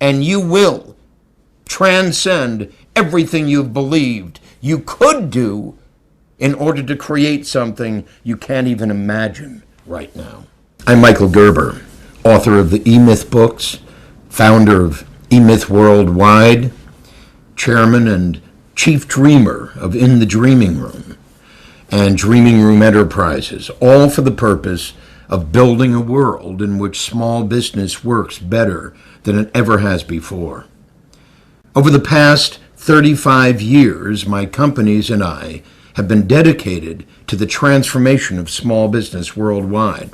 and you will transcend everything you've believed you could do in order to create something you can't even imagine right now. I'm Michael Gerber, author of the E-Myth books, founder of E-Myth Worldwide, chairman and chief dreamer of In the Dreaming Room and Dreaming Room Enterprises, all for the purpose of building a world in which small business works better than it ever has before. Over the past 35 years, my companies and I have been dedicated to the transformation of small business worldwide,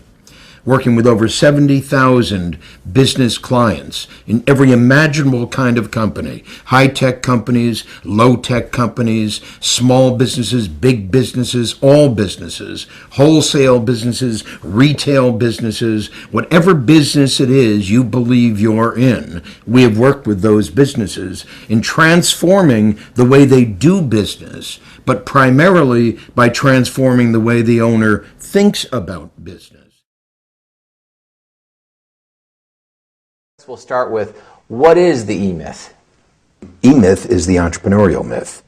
working with over 70,000 business clients in every imaginable kind of company, high-tech companies, low-tech companies, small businesses, big businesses, all businesses, wholesale businesses, retail businesses, whatever business it is you believe you're in. We have worked with those businesses in transforming the way they do business, but primarily by transforming the way the owner thinks about business. We'll start with, what is the E-Myth? E-Myth is the entrepreneurial myth.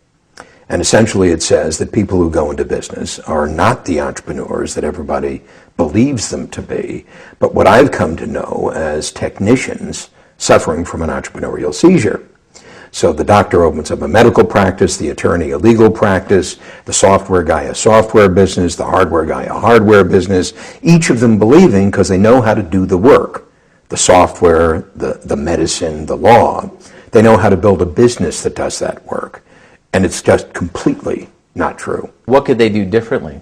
And essentially it says that people who go into business are not the entrepreneurs that everybody believes them to be, but what I've come to know as technicians suffering from an entrepreneurial seizure. So the doctor opens up a medical practice, the attorney a legal practice, the software guy a software business, the hardware guy a hardware business, each of them believing because they know how to do the work. The software, the medicine, the law. They know how to build a business that does that work. And it's just completely not true. What could they do differently?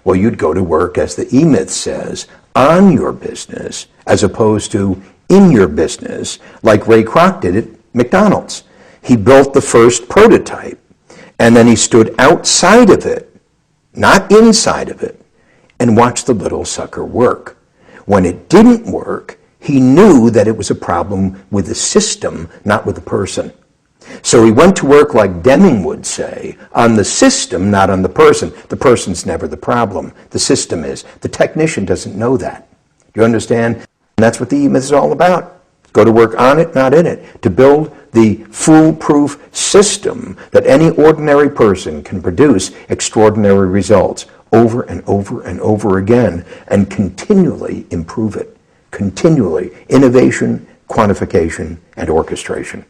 Well, you'd go to work, as the E-Myth says, on your business, as opposed to in your business, like Ray Kroc did at McDonald's. He built the first prototype, and then he stood outside of it, not inside of it, and watched the little sucker work. When it didn't work, he knew that it was a problem with the system, not with the person. So he went to work, like Deming would say, on the system, not on the person. The person's never the problem. The system is. The technician doesn't know that. Do you understand? And that's what the E-Myth is all about. Go to work on it, not in it. To build the foolproof system that any ordinary person can produce extraordinary results over and over and over again and continually improve it. Continually, innovation, quantification, and orchestration.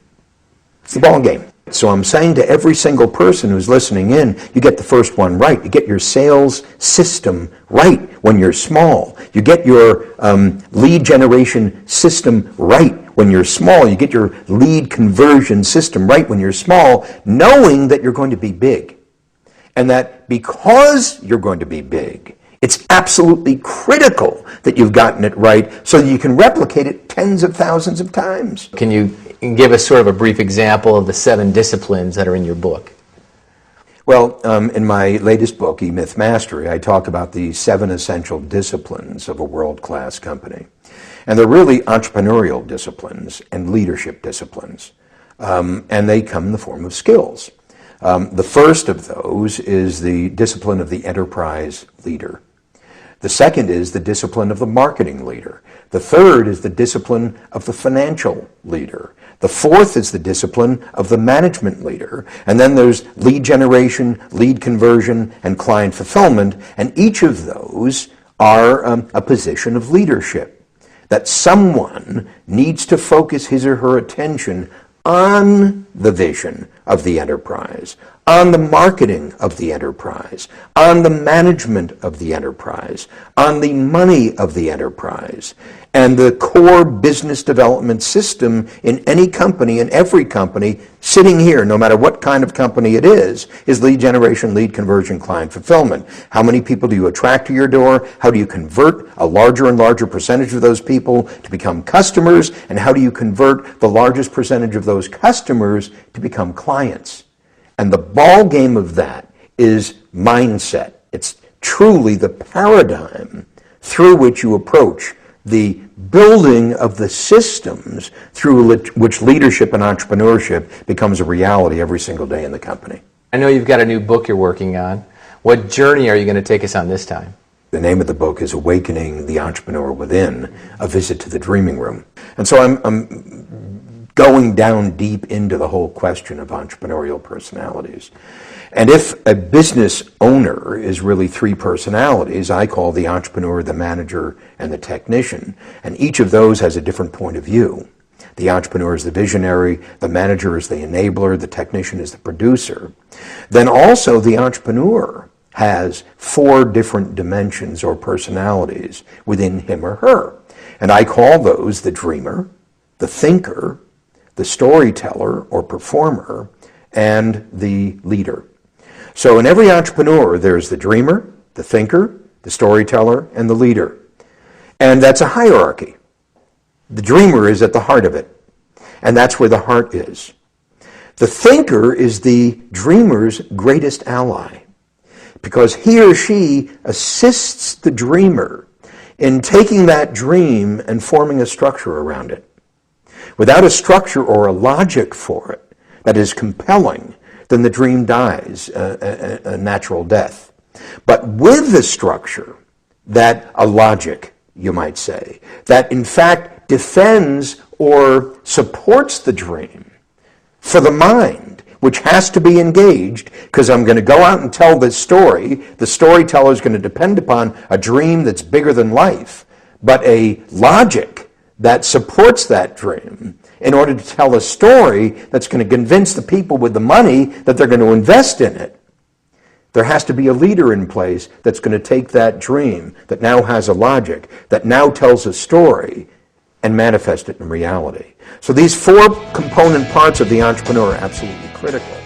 It's the ball game. So I'm saying to every single person who's listening in, you get the first one right. You get your sales system right when you're small. You get your lead generation system right when you're small. You get your lead conversion system right when you're small, knowing that you're going to be big. And that because you're going to be big, it's absolutely critical that you've gotten it right so that you can replicate it tens of thousands of times. Can you give us sort of a brief example of the 7 disciplines that are in your book? Well, in my latest book, E-Myth Mastery, I talk about the 7 essential disciplines of a world-class company. And they're really entrepreneurial disciplines and leadership disciplines. And they come in the form of skills. The first of those is the discipline of the enterprise leader. The second is the discipline of the marketing leader. The third is the discipline of the financial leader. The fourth is the discipline of the management leader. And then there's lead generation, lead conversion, and client fulfillment. And each of those are a position of leadership. That someone needs to focus his or her attention on the vision of the enterprise, on the marketing of the enterprise, on the management of the enterprise, on the money of the enterprise. And the core business development system in any company, in every company, sitting here, no matter what kind of company it is lead generation, lead conversion, client fulfillment. How many people do you attract to your door? How do you convert a larger and larger percentage of those people to become customers? And how do you convert the largest percentage of those customers to become clients? And the ball game of that is mindset. It's truly the paradigm through which you approach the building of the systems through which leadership and entrepreneurship becomes a reality every single day in the company. I know you've got a new book you're working on. What journey are you going to take us on this time? The name of the book is Awakening the Entrepreneur Within, A Visit to the Dreaming Room. And so I'm going down deep into the whole question of entrepreneurial personalities. And if a business owner is really three personalities, I call the entrepreneur, the manager, and the technician, and each of those has a different point of view. The entrepreneur is the visionary, the manager is the enabler, the technician is the producer. Then also the entrepreneur has four different dimensions or personalities within him or her. And I call those the dreamer, the thinker, the storyteller or performer, and the leader. So in every entrepreneur, there's the dreamer, the thinker, the storyteller, and the leader. And that's a hierarchy. The dreamer is at the heart of it, and that's where the heart is. The thinker is the dreamer's greatest ally, because he or she assists the dreamer in taking that dream and forming a structure around it. Without a structure or a logic for it that is compelling, then the dream dies a natural death. But with the structure, that a logic, you might say, that in fact defends or supports the dream for the mind, which has to be engaged, because I'm going to go out and tell this story. The storyteller is going to depend upon a dream that's bigger than life, but a logic that supports that dream in order to tell a story that's going to convince the people with the money that they're going to invest in it. There has to be a leader in place that's going to take that dream that now has a logic, that now tells a story, and manifest it in reality. So these four component parts of the entrepreneur are absolutely critical.